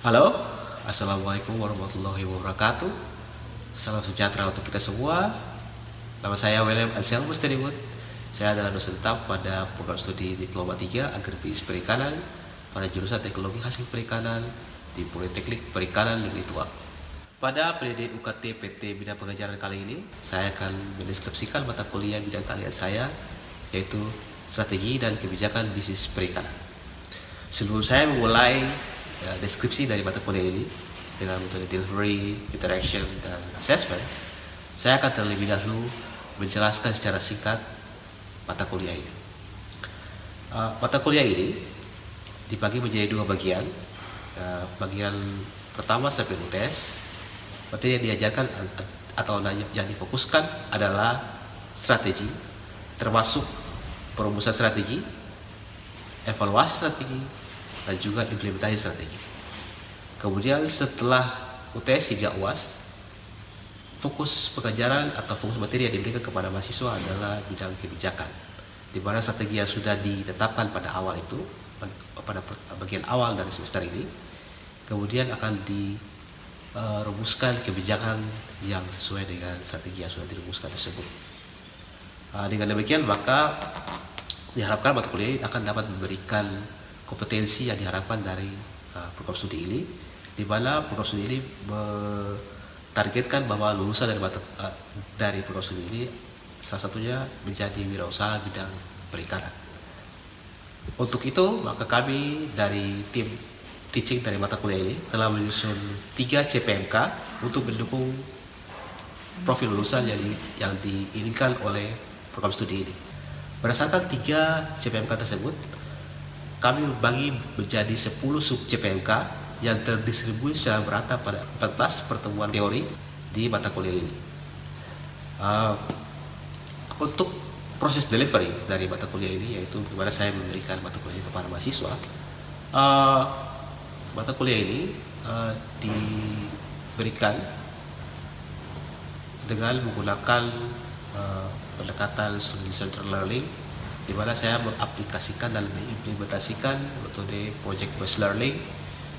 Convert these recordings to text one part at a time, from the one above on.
Halo, Assalamualaikum warahmatullahi wabarakatuh. Salam sejahtera untuk kita semua. Nama saya William Anselmus Teddywood. Saya adalah dosen tetap pada program studi Diploma 3 Agribisnis Perikanan pada jurusan Teknologi Hasil Perikanan di Politeknik Perikanan Negeri Tua. Pada periode UKT PT Bidang Pengajaran kali ini, saya akan mendeskripsikan mata kuliah bidang keahlian saya, yaitu Strategi dan Kebijakan Bisnis Perikanan. Sebelum saya memulai deskripsi dari mata kuliah ini dengan metode delivery, interaction, dan assessment, saya akan terlebih dahulu menjelaskan secara singkat mata kuliah ini. Mata kuliah ini dibagi menjadi dua bagian. Bagian pertama sampai UTS, materi yang diajarkan atau yang difokuskan adalah strategi, termasuk perumusan strategi, evaluasi strategi, dan juga implementasi strategi. Kemudian setelah UTS hingga UAS, fokus pengajaran atau fokus materi yang diberikan kepada mahasiswa adalah bidang kebijakan, di mana strategi yang sudah ditetapkan pada awal itu, pada bagian awal dari semester ini, kemudian akan dirumuskan kebijakan yang sesuai dengan strategi yang sudah dirumuskan tersebut. Dengan demikian maka diharapkan mata kuliah ini akan dapat memberikan kompetensi yang diharapkan dari program studi ini, di mana program studi ini targetkan bahwa lulusan dari program studi ini salah satunya menjadi wirausaha bidang perikanan. Untuk itu maka kami dari tim teaching dari mata kuliah ini telah menyusun 3 CPMK untuk mendukung profil lulusan yang diinginkan oleh program studi ini. Berdasarkan 3 CPMK tersebut, kami membagi menjadi 10 sub CPMK yang terdistribusi secara merata pada 14 pertemuan teori di mata kuliah ini. Untuk proses delivery dari mata kuliah ini, yaitu bagaimana saya memberikan mata kuliah ini kepada mahasiswa, mata kuliah ini diberikan dengan menggunakan pendekatan student-centered learning, di mana saya mengaplikasikan dan mengimplementasikan metode project based learning,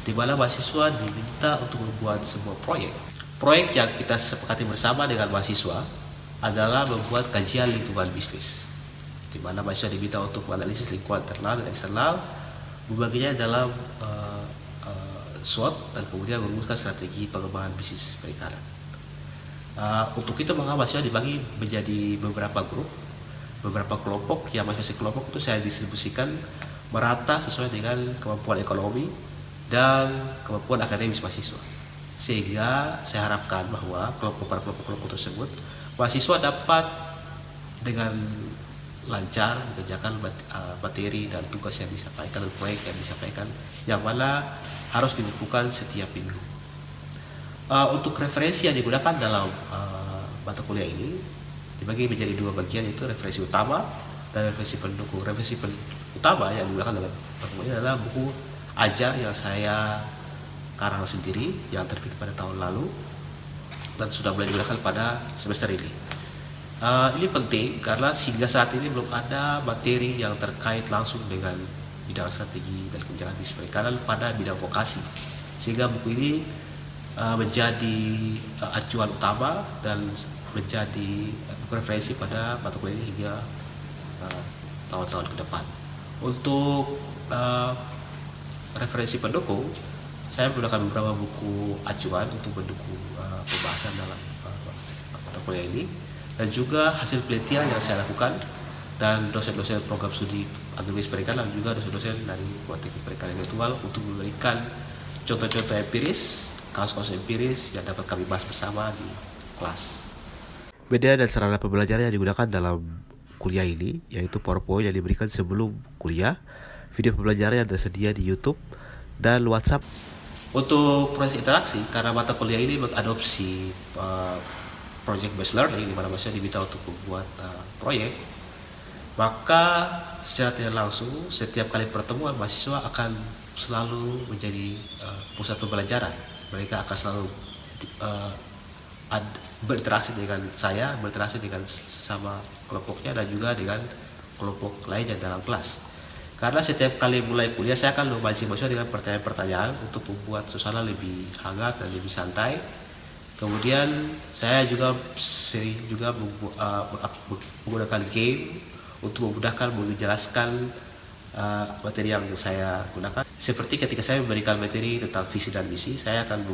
di mana mahasiswa diminta untuk membuat sebuah proyek. Proyek yang kita sepakati bersama dengan mahasiswa adalah membuat kajian lingkungan bisnis, di mana mahasiswa diminta untuk menganalisis lingkungan internal dan eksternal, membaginya dalam SWOT, dan kemudian merumuskan strategi pengembangan bisnis perikanan. Untuk itu maka mahasiswa dibagi menjadi beberapa grup, beberapa kelompok, yang masing-masing kelompok itu saya distribusikan merata sesuai dengan kemampuan ekonomi dan kemampuan akademis mahasiswa, sehingga saya harapkan bahwa kelompok tersebut mahasiswa dapat dengan lancar mengerjakan materi dan tugas yang disampaikan dan proyek yang disampaikan, yang mana harus dilakukan setiap minggu. Untuk referensi yang digunakan dalam mata kuliah ini dibagi menjadi dua bagian, yaitu referensi utama dan referensi pendukung. Referensi utama yang digunakan dalam mata kuliah adalah buku ajar yang saya karang sendiri yang terbit pada tahun lalu dan sudah mulai digunakan pada semester ini. Ini penting karena hingga saat ini belum ada materi yang terkait langsung dengan bidang strategi dan kebijakan bisnis perikanan pada bidang vokasi, sehingga buku ini menjadi acuan utama dan menjadi referensi pada mata kuliah ini hingga tahun-tahun ke depan. Untuk referensi pendukung, saya menggunakan beberapa buku acuan untuk mendukung pembahasan dalam mata kuliah ini, dan juga hasil penelitian yang saya lakukan dan dosen-dosen program studi agribisnis perikanan, juga dosen-dosen dari Politeknik Perikanan Virtual untuk memberikan contoh-contoh empiris, kasus-kasus empiris yang dapat kami bahas bersama di kelas. Media dan sarana pembelajaran yang digunakan dalam kuliah ini yaitu PowerPoint yang diberikan sebelum kuliah, video pembelajaran yang tersedia di YouTube, dan WhatsApp. Untuk proses interaksi, karena mata kuliah ini mengadopsi project based learning, di mana mahasiswa diminta untuk membuat proyek, maka secara tidak langsung setiap kali pertemuan mahasiswa akan selalu menjadi pusat pembelajaran. Mereka akan selalu berinteraksi dengan saya, berinteraksi dengan sesama kelompoknya, dan juga dengan kelompok lainnya dalam kelas. Karena setiap kali mulai kuliah saya akan memancing mahasiswa dengan pertanyaan-pertanyaan untuk membuat suasana lebih hangat dan lebih santai. Kemudian saya juga sering juga menggunakan game untuk memudahkan menjelaskan materi yang saya gunakan. Seperti ketika saya memberikan materi tentang visi dan misi, saya akan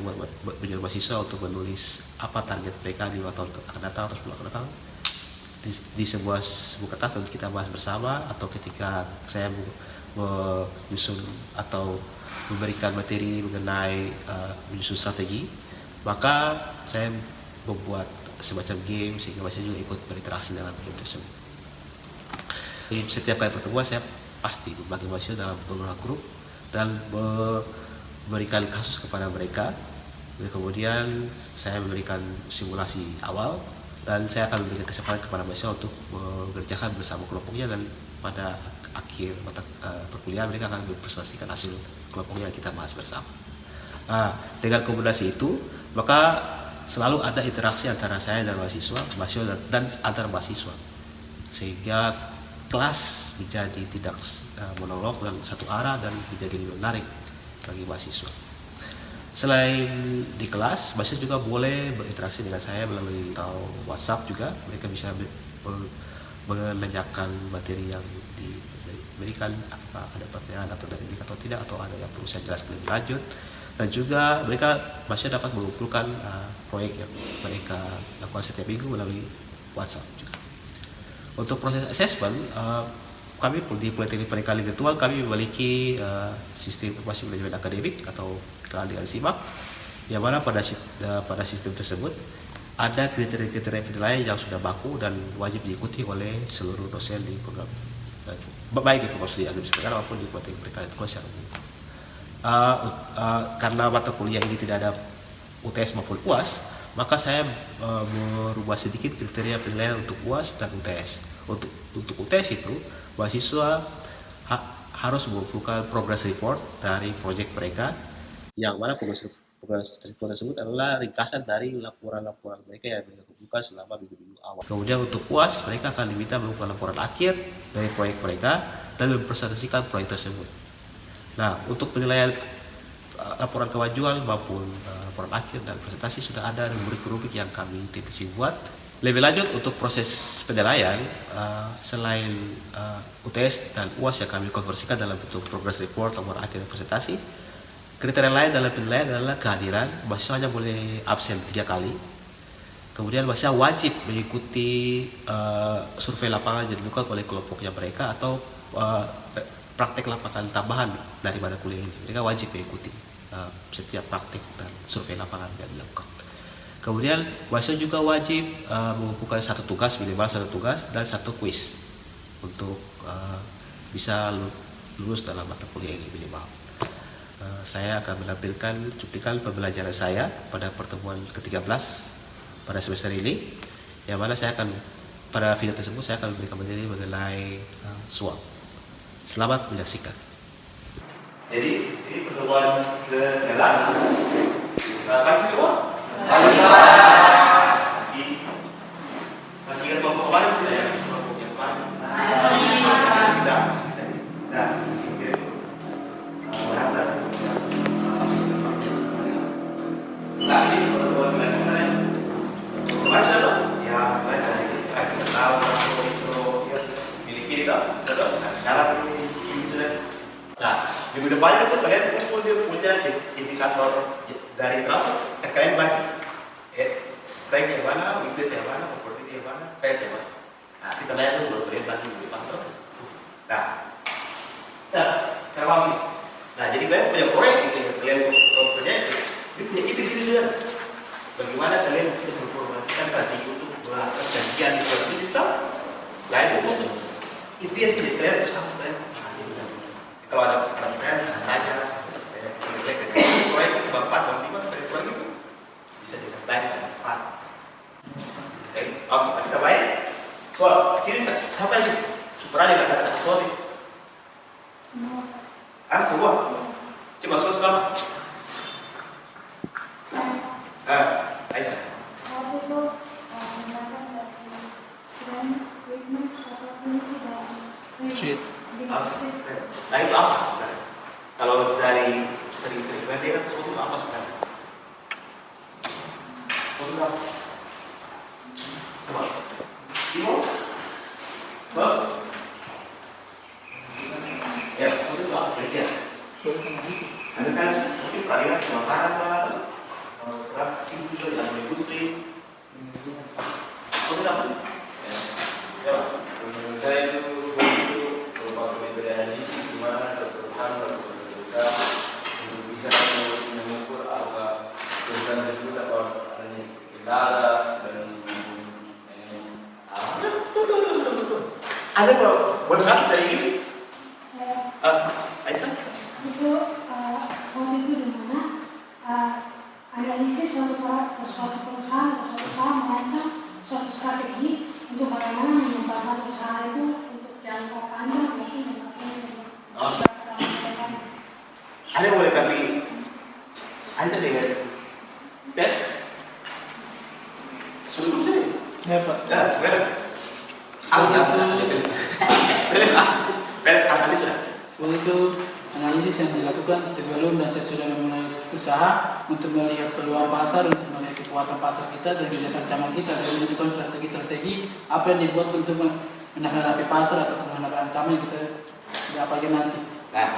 menyuruh mahasiswa untuk menulis apa target mereka di 5 tahun akan datang atau 10 akan datang di sebuah kertas untuk kita bahas bersama. Atau ketika saya menyusun atau memberikan materi mengenai menyusun strategi, maka saya membuat semacam game sehingga mahasiswa juga ikut berinteraksi dalam game tersebut. Jadi setiap kali pertemuan saya pasti membagi mahasiswa dalam beberapa grup dan memberikan kasus kepada mereka. Dan kemudian saya memberikan simulasi awal dan saya akan memberikan kesempatan kepada mahasiswa untuk mengerjakan bersama kelompoknya, dan pada akhir mata perkuliahan mereka akan mempresentasikan hasil kelompoknya yang kita bahas bersama. Dengan kombinasi itu maka selalu ada interaksi antara saya dan mahasiswa dan antar mahasiswa, sehingga kelas menjadi tidak monolog dan satu arah dan menjadi lebih menarik bagi mahasiswa. Selain di kelas, mahasiswa juga boleh berinteraksi dengan saya melalui WhatsApp juga. Mereka bisa menanyakan materi yang diberikan, apa ada pertanyaan atau dari mereka atau tidak, atau ada yang perlu saya jelaskan lebih lanjut. Dan juga mahasiswa dapat mengumpulkan proyek yang mereka lakukan setiap minggu melalui WhatsApp juga. Untuk proses assessment, kami di Politeknik Pernikahan Virtual kami memiliki sistem informasi manajemen akademik atau dikenal dengan SIMAK, yang mana pada sistem tersebut ada kriteria-kriteria penilaian yang sudah baku dan wajib diikuti oleh seluruh dosen di program, baik di program studi administrasi maupun di Politeknik Pernikahan Virtual secara umum. Karena mata kuliah ini tidak ada UTS maupun UAS, maka saya merubah sedikit kriteria penilaian untuk UAS dan UTS. Untuk UTS itu mahasiswa harus mengumpulkan progress report dari proyek mereka, yang mana progress report tersebut adalah ringkasan dari laporan-laporan mereka yang mereka kumpulkan selama minggu-minggu awal. Kemudian untuk UAS mereka akan diminta mengumpulkan laporan akhir dari proyek mereka dan mempresentasikan proyek tersebut. Nah, untuk penilaian laporan kemajuan maupun laporan akhir dan presentasi sudah ada rubrik-rubrik yang kami tipis buat. Lebih lanjut untuk proses penilaian, selain UTS dan UAS yang kami konversikan dalam bentuk progress report, laporan akhir dan presentasi, kriteria lain dalam penilaian adalah kehadiran. Mahasiswa hanya boleh absen 3 kali. Kemudian mahasiswa wajib mengikuti survei lapangan yang dilakukan oleh kelompoknya mereka, atau praktek lapangan tambahan dari mata kuliah ini. Mereka wajib mengikuti setiap praktek dan survei lapangan yang dilakukan. Kemudian mahasiswa juga wajib mengumpulkan minimal satu tugas dan 1 kuis untuk bisa lulus dalam mata kuliah ini minimal. Saya akan menampilkan cuplikan pembelajaran saya pada pertemuan ke-13 pada semester ini, yang mana pada video tersebut saya akan memberikan materi mengenai SWOT. Selamat menyaksikan. Jadi ini pertemuan ke-13. Pagi semua? Masih ingat kelompok kemarin tidak ya? Kelompok yang kemarin? Kita. Nah, sehingga berhantar. Nah, ini pertemuan ke-13. Kemarin sudah dong? Ya, kemarin tadi kita bisa tahu intro miliki kita. Nah, sekarang ini sudah. Nah, minggu depannya itu kalian punya indikator dari interatur. Kalian bagi strength yang mana, weakness yang mana, opportunity yang mana, threat yang mana. Nah, kita lihat dulu kalian bagi minggu depan. Nah, kalau sih. Nah, jadi kalian punya proyek gitu ya, kalian punya itu. Dia punya itu di sini juga. Bagaimana kalian bisa memformasikan strategi untuk melakukan kajian di proyek bisnis lain untuk intinya sih kalian harus tahu kalian. Kalau ada pertanyaan, tanya. Proyek itu Bapak, Bang Dimas, dari proyek itu bisa dengan baik dan tepat. Oke, kita baik. Soal sini sampai sih super ada kata-kata soal ini. Semua. Coba soal selama. Aisyah. Nah itu apa sebenarnya? Kalau dari sering-sering dia kan sesuatu itu apa sebenarnya? Sesuatu apa? Coba. Timo? Bang? Ya, sesuatu itu apa kira-kira? Ada kan seperti peradilan pemasaran kan? Sipil dan industri. Sesuatu apa? Ya. Menurut saya itu merupakan metode analisis di mana suatu perusahaan berusaha untuk bisa mengukur apakah perusahaan tersebut adanya kendala dan Betul. Ada buat dari ini? Aisyah? Itu soal itu di mana analisis suatu perusahaan atau suatu usaha merancang suatu strategi untuk bagaimana mengembangkan usaha itu untuk jangka panjang maupun jangka pendek. Ada yang boleh kami Aisyah dengan Ted? Suruh sini. Ya Pak. Ya, boleh. Itu analisis yang dilakukan sebelum dan sesudah memulai usaha untuk melihat peluang pasar, untuk melihat kekuatan pasar kita dan melihat ancaman kita dan menentukan strategi-strategi apa yang dibuat untuk menghadapi pasar atau menghadapi ancaman yang kita dapatkan nanti. Nah,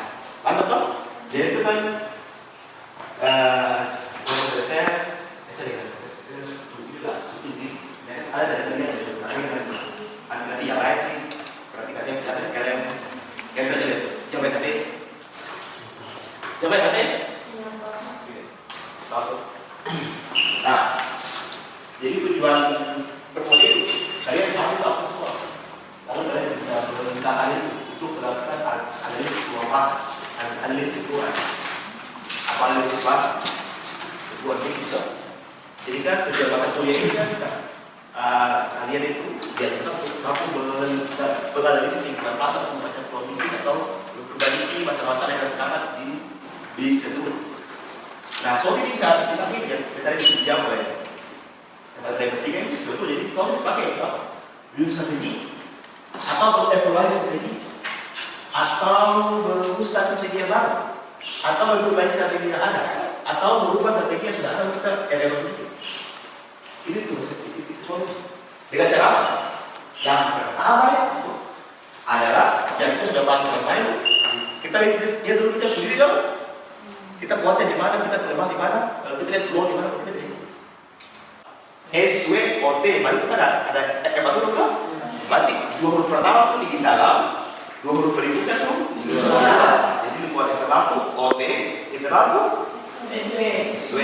mantap dong. Jadi itu kan menurut saya ada dari nanti yang lain sih perhatikan saya perhatikan kalian belajar coba tadi nah jadi tujuan pertemuan itu kalian harus tahu semua lalu kalian bisa menggunakan itu untuk melakukan analisis peluang pasar analisis keuangan apa analisis pasar keuangan itu jadi kan tujuan mata kuliah ini kan kalian itu biar tetap mampu menganalisis lingkungan pasar atau membaca peluang bisnis atau memperbaiki masalah-masalah yang terdapat di bisnis tersebut. Nah, soal ini bisa dipakai tadi dijawab oleh yang ketiga ini betul. Jadi soal ini dipakai apa? Review strategi atau evaluasi strategi atau merumuskan strategi yang baru atau memperbaiki strategi yang ada atau merubah strategi yang sudah ada untuk kita evaluasi. Ini tuh soal dengan cara apa? Yang pertama itu adalah yang kita sudah bahas kemarin. Kita lihat dulu kita sendiri dong. Kita kuatnya di mana, kita lemah di mana, kalau kita lihat peluang di mana, kita di sini. SWOT, berarti itu kan ada apa huruf lah? Berarti dua huruf pertama itu di dalam, dua huruf berikutnya tuh di luar. Jadi buat eksternal tuh OT, internal tuh SW.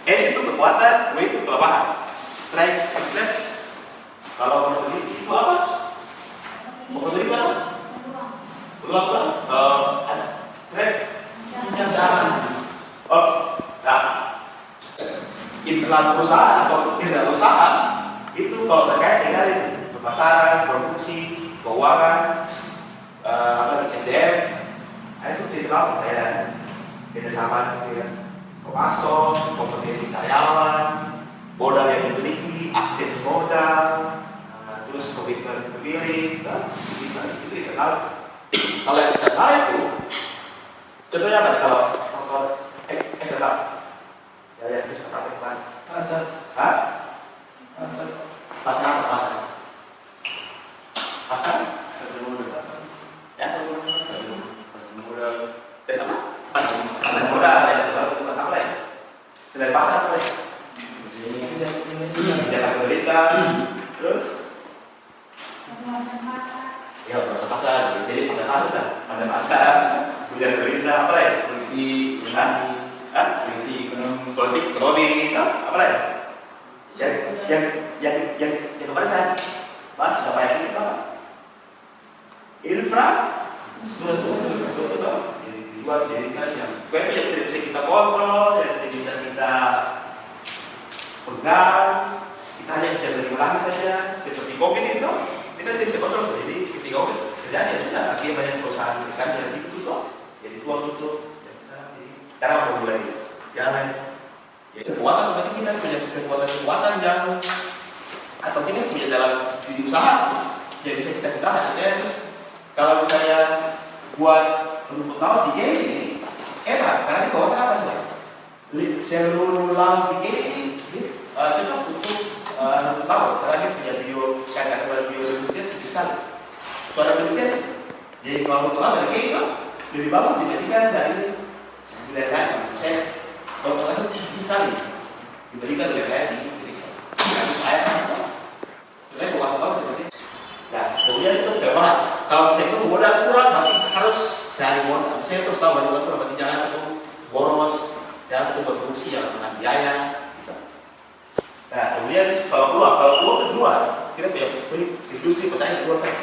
S itu kekuatan, W itu kelemahan. Strength, weakness. Kalau oportunity itu apa? Oportunity itu apa? Peluang. Strength. Nah, internal perusahaan atau tidak perusahaan itu kalau terkait dengan pemasaran, produksi, keuangan, SDM, itu internal kayak kerjasama dengan pemasok, kompetensi karyawan, modal yang dimiliki, akses modal, terus komitmen pemilik, itu internal. Kalau eksternal itu contohnya apa? Kalau eksternal, ya itu praktek apa? Pasar. Hah? Pasar. Pasar apa pasar? Pasar? Ya? modal Dan apa? Pasar modal ya. Bukan apa ya? Selain pasar apa ya? Jalan pemerintah, terus? Ya pasar. Jadi pasar. Kemudian pemerintah apa ya? Politik ekonomi, apa ya? Yang kemarin saya bahas apa ya sih apa? Infra, jadi dibuat jadikan yang web yang tidak bisa kita kontrol, yang tidak bisa kita pegang, kita hanya bisa beribadah saja. Seperti COVID itu, kita tidak bisa kontrol. Jadi ketika COVID terjadi sudah, akhirnya banyak perusahaan ikan yang ditutup, jadi tuang tutup. Jadi sekarang mau mulai jalan. Ya kekuatan berarti kita punya kekuatan yang atau kita punya dalam di usaha yang bisa kita gunakan. Maksudnya kalau misalnya buat untuk tahu di case ini enak karena di bawah apa juga seluruh di case ini cocok untuk tahu karena dia punya bio kata bio tinggi sekali. Soalnya penelitian jadi kalau untuk tahu dari case itu lebih bagus dibandingkan dari lain. Saya kalau itu tinggi sekali dibandingkan dari lain di Indonesia. Jadi saya kan sebenarnya bukan seperti nah, kemudian itu kemewahan. Kalau misalnya itu modal kurang, berarti harus cari modal. Misalnya terus tahu banyak waktu, berarti jangan itu boros, jangan itu berfungsi yang dengan biaya. Gitu. Nah, kemudian kalau keluar kedua, kita punya industri pesaing kedua kan.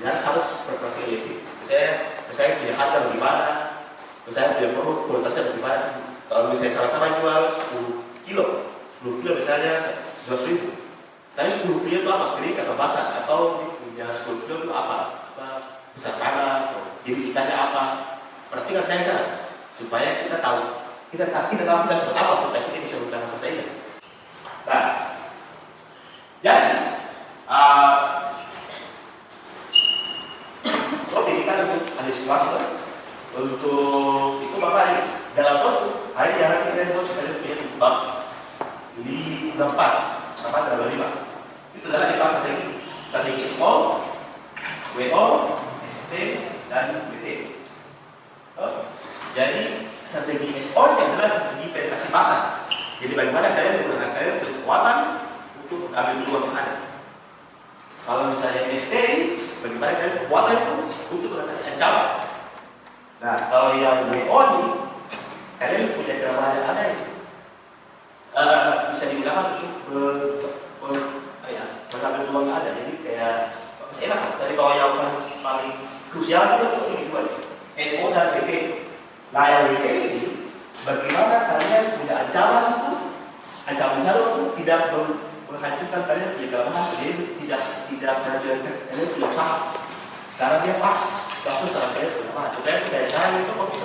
Jangan harus berkreatif. Misalnya punya harga bagaimana, misalnya punya produk kualitasnya bagaimana. Kalau misalnya sama-sama jual 10 kilo misalnya 200.000. Tapi 10 kilo itu apa? Kering atau basah? Atau punya 10 kilo itu apa besar mana? Jenis ikannya apa? Perhatikan saya sana supaya kita tahu kita sebut apa supaya kita bisa bertahan selesai. Nah, jadi oke, kita untuk ada situasi kan? Untuk itu bapak ini dalam suatu hari yang kita buat sekali punya bab 4 apa ada 5. Itu adalah di pasal strategi SO, WO, ST, dan WT. Jadi strategi SO adalah strategi penetrasi pasar. Jadi bagaimana kalian menggunakan kekuatan untuk mengambil peluang yang ada. Kalau misalnya ST, bagaimana kalian kekuatan itu untuk mengatasi ancaman. Nah, kalau yang WO ini, kalian punya kelemahan yang ada ini. Bisa digunakan untuk mengambil peluang yang ada. Jadi kayak masih enak kan? Dari kalau yang paling krusial itu ini dua SO dan WT. Nah yang WT ini bagaimana kalian punya ancaman itu besar itu tidak menghancurkan kalian punya kelemahan, jadi tidak menghancurkan kalian punya usaha karena dia pas kasus salah kalian kelemahan. Supaya tidak salah itu COVID.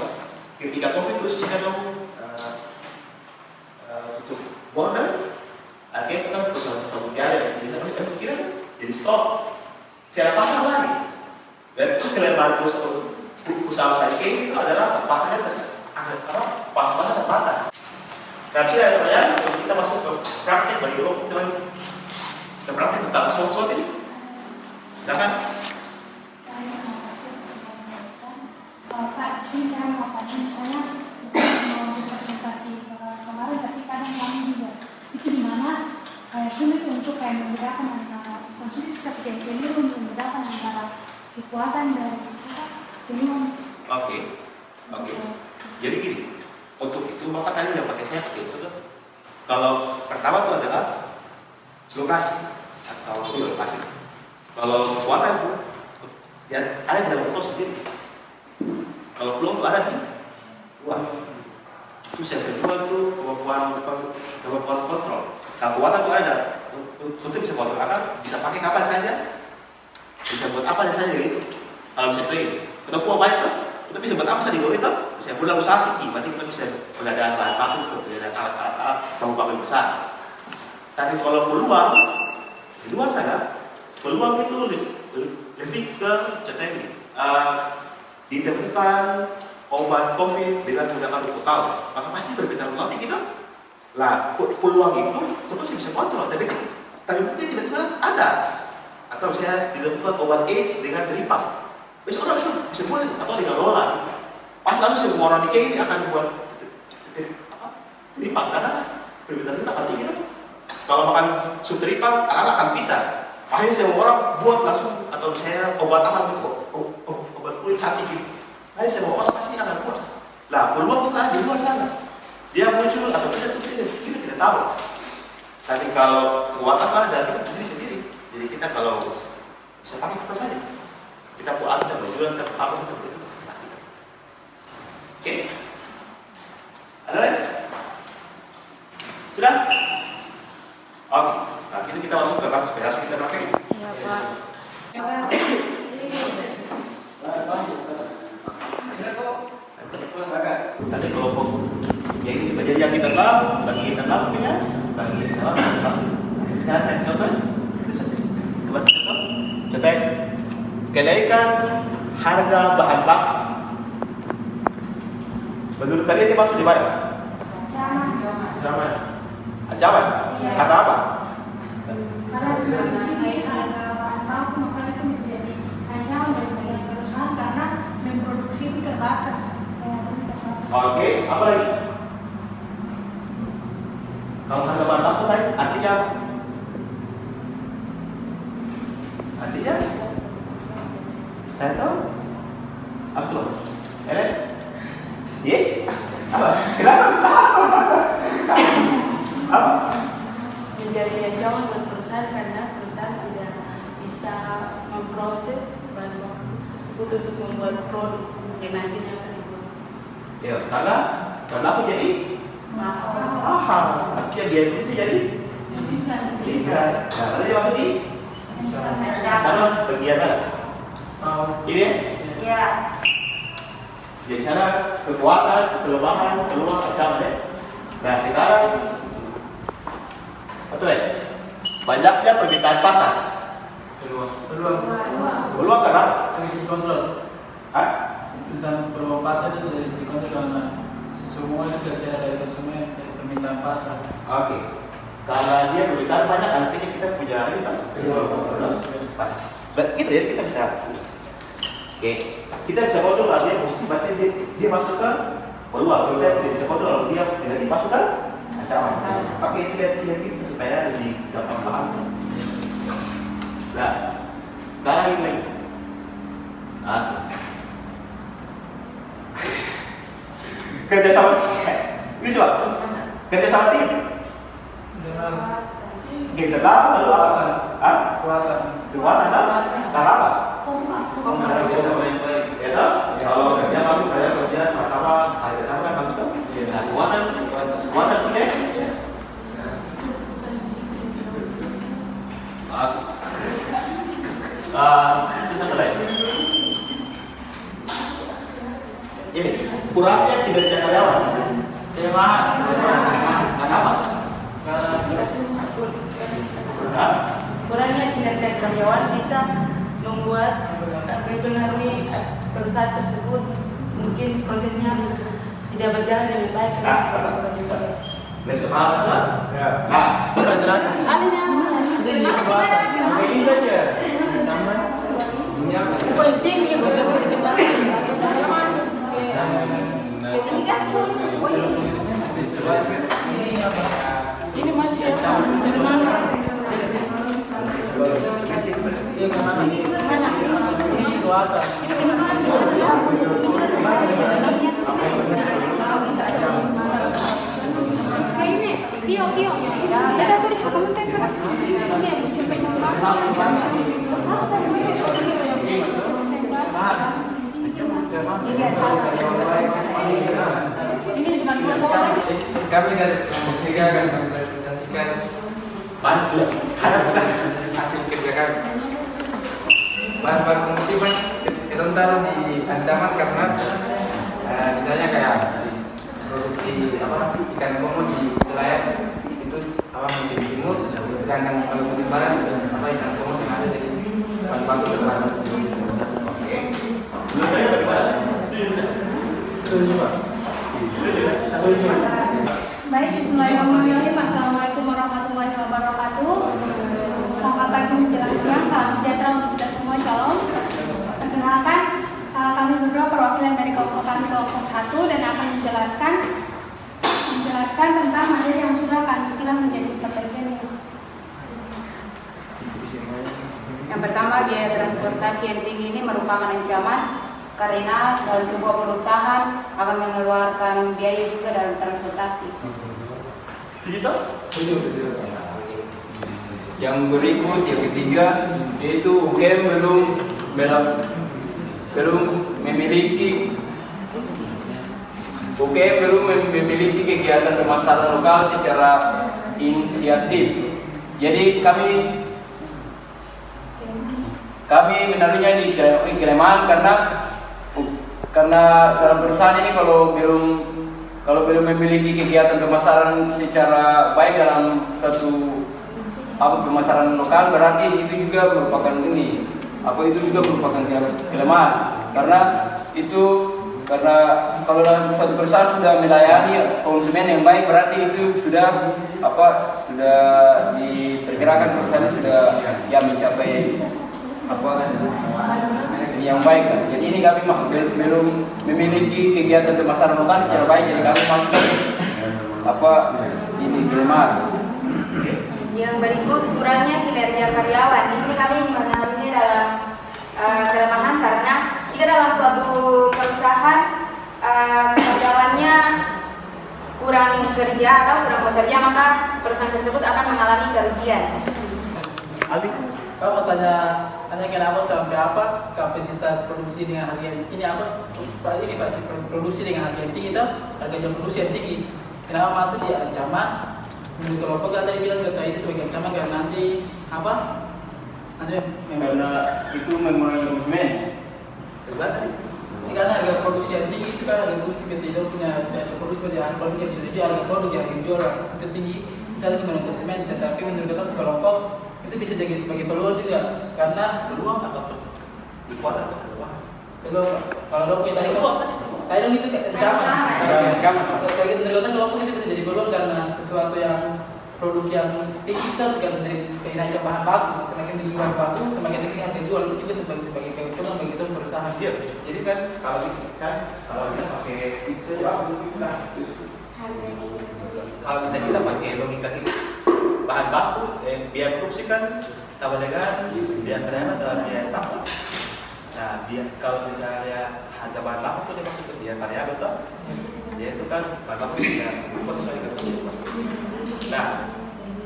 Ketika COVID terus jika dong tutup border, akhirnya kan perusahaan yang bisa kira jadi stop. Secara pasar lagi. Dan itu kelemahan usaha ini itu adalah pasarnya pasarnya terbatas. Saya kira pertanyaan sebelum kita masuk ke praktek bagi kita praktek tentang soal ini. Silakan. Pak, sini saya mau tanya, misalnya mau presentasi kemarin, tapi kadang kami juga itu dimana sulit untuk membedakan antara konsumsi seperti ini untuk membedakan antara kekuatan dari minum. Oke. Jadi gini, untuk itu maka tadi yang pakai saya pakai itu. Kalau pertama itu adalah lokasi atau lokasi. Kalau kekuatan itu ya ada di dalam motor sendiri. Kalau peluang itu ada di luar. Terus yang kedua itu kemampuan kontrol. Kalau kekuatan itu ada, tentu bisa kontrol apa, bisa pakai kapan saja, bisa buat apa saja gitu. Kalau misalnya itu, kita punya banyak kan, kita bisa buat apa saja di bawah itu. Saya bulan usaha tinggi, berarti kita bisa pengadaan bahan baku, pengadaan alat-alat, pabrik besar. Tapi kalau peluang di luar sana, peluang itu lebih ke contohnya ini, ditemukan obat COVID dengan menggunakan untuk tahu, maka pasti berbeda peluang tinggi dong. Lah, peluang itu tentu sih bisa kontrol, tapi mungkin tiba-tiba ada. Atau misalnya ditemukan obat AIDS dengan deripang, besok orang itu bisa buat atau dengan dolar. Pas lalu semua orang di ini akan buat deripang karena perbedaan itu akan tinggi dong. Kalau makan sup deripang, anak akan pita. Akhirnya semua orang buat langsung atau misalnya obat apa gitu, obat kulit cantik gitu. Akhirnya semua orang pasti akan buat. Lah, peluang itu ada di luar sana. Dia muncul atau tidak itu kita tidak tahu. Tapi kalau kekuatan ada kita sendiri. Jadi kita kalau bisa pakai apa saja. Kita buat kita berjualan, kita pakai kita berjualan. Oke. Ada lagi? Sudah? Oke. Nah, kita masuk ke kasus beras kita pakai. Iya, Pak. Ada kelompok yang ini jadi yang kita tahu bagi internal punya bagi internal. Ini sekarang saya contoh. Coba contoh. Contoh kenaikan harga bahan baku. Menurut kalian ini masuk di mana? Ancaman? Iya. Karena apa? Karena sudah naik harga bahan baku, makanya itu menjadi ancaman bagi perusahaan karena memproduksi itu terbatas. Oke, apa lagi? Kalau harga bahan baku naik, artinya apa? Artinya? Saya tahu. Apa tuh? Eren? Iya? Apa? Kenapa? Apa? Menjadi ancaman buat perusahaan karena perusahaan tidak bisa memproses bahan baku tersebut untuk membuat produk yang nantinya akan dibuat Ya, karena aku jadi mahal. Artinya biaya itu jadi tingkat. Nah, nanti dia masuk di sama bagian mana? Ini ya? Ya. Jadi sana kekuatan, kelemahan, peluang, ancaman ya. Nah sekarang betul ya? Banyaknya permintaan pasar. Peluang kenapa? Bisa dikontrol. Hah? Tentang peluang pasar itu tidak bisa dikontrol karena semua itu tersedia dari konsumen, dari permintaan pasar. Oke. Kalau dia permintaan banyak, artinya kita punya ini kan? Terus pasar. Gitu ya kita bisa. Oke. Kita bisa kontrol kalau dia positif, berarti dia masuk ke peluang. Kita tidak bisa kontrol kalau dia negatif masuk ke ancaman. Oke, kita lihat itu supaya lebih gampang paham. Nah, sekarang ini lagi. Kerja sama. Ini coba. Kerja sama tim. Dengan Internal lalu apa? Hah? kekuatan. Kekuatan kan? Karena apa? Karena kerja sama yang baik. Ya toh? Kalau kerja kami kerja sama-sama, saya sama kan bagus toh? Nah, kekuatan sini. Itu satu lagi. Ini kurangnya kinerja karyawan. Kelemahan. Karena apa? Hah? Kurangnya kinerja karyawan bisa membuat mempengaruhi perusahaan tersebut, mungkin prosesnya tidak berjalan dengan baik. Besok malam kan? Ya. Nah, Begini saja. Penting ya ini masih dari mana? Dia kemana? Ini kekuatan. Kami dari kelompok 3 akan mempresentasikan bantu. Harap bisa. hasil kerja kami. Bahan baku musiman kita taruh di ancaman karena misalnya kayak produksi ikan komo di nelayan itu musim timur, sedangkan kalau musim barat ikan komo yang ada dari bahan baku selatan. Oke. Sebenarnya bagaimana? Setuju Pak. Baik, bismillahirrahmanirrahim. Assalamualaikum warahmatullahi wabarakatuh. Selamat pagi menjelang siang, salam sejahtera untuk kita semua, shalom. Perkenalkan, kami berdua perwakilan dari kelompok 1 dan akan menjelaskan tentang materi yang sudah kami pilih menjadi perbagian ini. Yang pertama, biaya transportasi yang tinggi ini merupakan ancaman karena dalam sebuah perusahaan akan mengeluarkan biaya juga dalam transportasi. Yang berikut, yang ketiga, yaitu UGM belum memiliki kegiatan pemasaran lokal secara inisiatif. Jadi kami menaruhnya di kelemahan karena dalam perusahaan ini kalau belum memiliki kegiatan pemasaran secara baik dalam suatu pemasaran lokal, berarti itu juga merupakan apa itu juga merupakan kelemahan, karena kalau dalam suatu perusahaan sudah melayani konsumen yang baik, berarti itu sudah diperkirakan perusahaan sudah mencapai yang baik kan. Jadi ini kami belum memiliki kegiatan pemasaran lokal secara baik, jadi kami masuk ini kelemahan. Yang berikut kurangnya kinerja karyawan. Di sini kami mengalami dalam kelemahan karena jika dalam suatu perusahaan karyawannya kurang kerja atau kurang bekerja, maka perusahaan tersebut akan mengalami kerugian. Aldi, Kau mau tanya kenapa sampai apa kapasitas produksi dengan harga yang ini apa? Ini pasti produksi dengan harga yang tinggi, harga yang produksi yang tinggi. Kenapa masuk di ancaman? Menurut kelompok kan tadi bilang kata ini sebagai ancaman karena nanti apa? Nanti Karena itu mengurangi konsumen. ini karena harga produksi yang tinggi itu kan harga produksi PT itu punya harga produksi yang produk yang sudah jual, harga produk yang dijual itu tinggi, kita harus mengurangi konsumen. Tetapi menurut kelompok itu bisa jadi sebagai peluang juga, karena peluang atau kekuatan peluang. Kalau kita tadi itu ancaman. Kalau kita menurut kelompok itu bisa jadi peluang karena sesuatu yang produk yang tinggi kan dari kenaikan bahan baku, semakin tinggi bahan baku, semakin tinggi harga jual, itu juga sebagai keuntungan bagi itu perusahaan. Iya, jadi kalau kita pakai kalau misalnya kita pakai logika ini, bahan baku biaya produksi kan sama dengan biaya karyawan atau biaya tambah. Nah, kalau misalnya harga bahan baku itu dimaksud ke biaya karyawan, betul? Dia itu kan bahan baku bisa berubah sesuai dengan kebutuhan. Nah,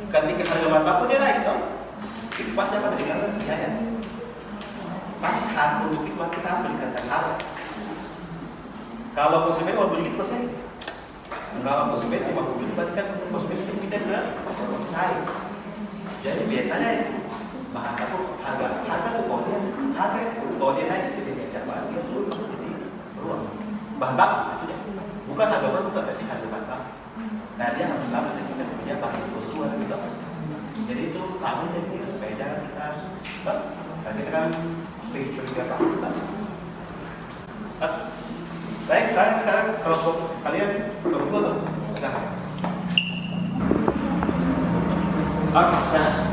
ketika harga bahan baku dia naik, toh, itu pasti akan meningkatkan biaya. Pasti untuk itu kita harus meningkatkan harga. Kalau konsumen mau beli itu pasti. Kalau konsumen cuma beli, berarti kan konsumen itu kita juga bersaing. Jadi biasanya bahan baku harga pokoknya naik itu biasanya jadi peluang. Bahan baku maksudnya bukan harga produk, berarti harga bahan baku. Nah, dia harus tahu kita punya bahan konsumen gitu. Jadi itu kami jadi supaya jangan kita kita kan curiga kita. Baik, sekarang kelompok kalian kelompok tuh.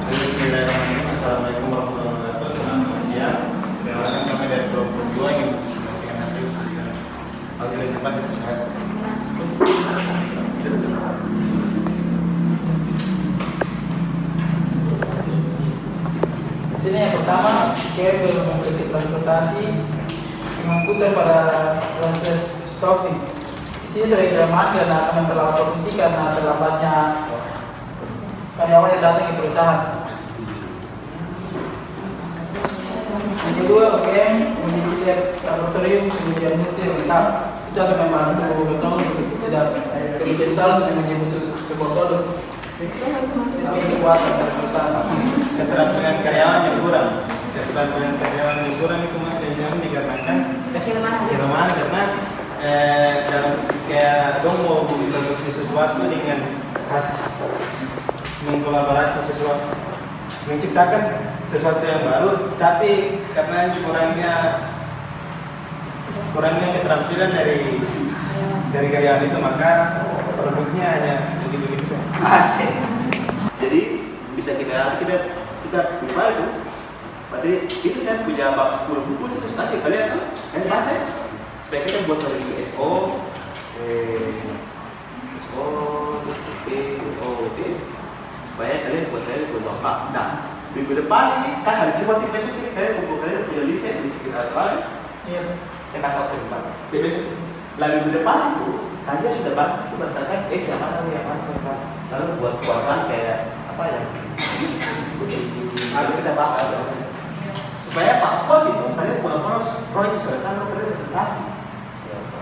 Bismillahirrahmanirrahim. Assalamualaikum warahmatullahi wabarakatuh. Selamat siang. Perkenalkan kami dari kelompok 2 yang menyaksikan hasil usaha. Hal yang dapat dipersilakan. Di sini yang pertama, kita memiliki transportasi mengangkutkan pada proses stocking. Di sini sebagai kelemahan karena akan memperlambat produksi karena terlambatnya karyawan yang datang ke perusahaan. Yang kedua, memiliki laboratorium kemudian nyetir lengkap. Itu akan membantu betul untuk tidak kerja salah untuk menyebut sebuah produk. Ini sebagai kekuatan dari perusahaan. Keterampilan karyawan yang kurang. Keterampilan karyawan yang kurang itu masih dikarenakan kelemahan karena dalam kayak dong mau produksi sesuatu dengan khas mengkolaborasi sesuatu, menciptakan sesuatu yang baru, tapi karena kurangnya keterampilan dari karyawan itu, maka produknya hanya begitu-begitu saja. Asik. Jadi bisa kita pribadi itu, berarti itu saya punya buku itu kasih kalian tuh, yang pasnya supaya kita buat strategi SO, supaya kalian buat bapak. Nah, minggu depan ini kan hari Jumat besok ini kalian punya list di sekitar kalian. Iya. Saya kasih waktu depan. Besok. Lalu minggu depan itu kalian sudah bantu itu berdasarkan yang mana. Lalu buat kayak apa yang lalu kita bahas supaya pas pos itu kalian pulang proyek selesai kalian presentasi.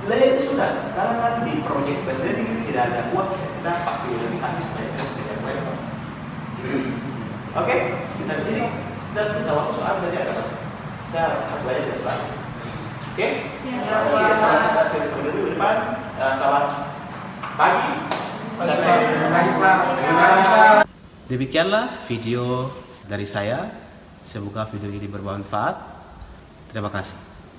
Lalu itu sudah karena kan di proyek presiden ini tidak ada uang, kita pasti lebih hati supaya kita bisa proyek. Oke, kita di sini dan kita waktu soal berarti apa? Saya akan belajar dari sekolah. Oke? Kita sering berdiri di depan. Selamat pagi. Demikianlah video dari saya. Semoga video ini bermanfaat. Terima kasih.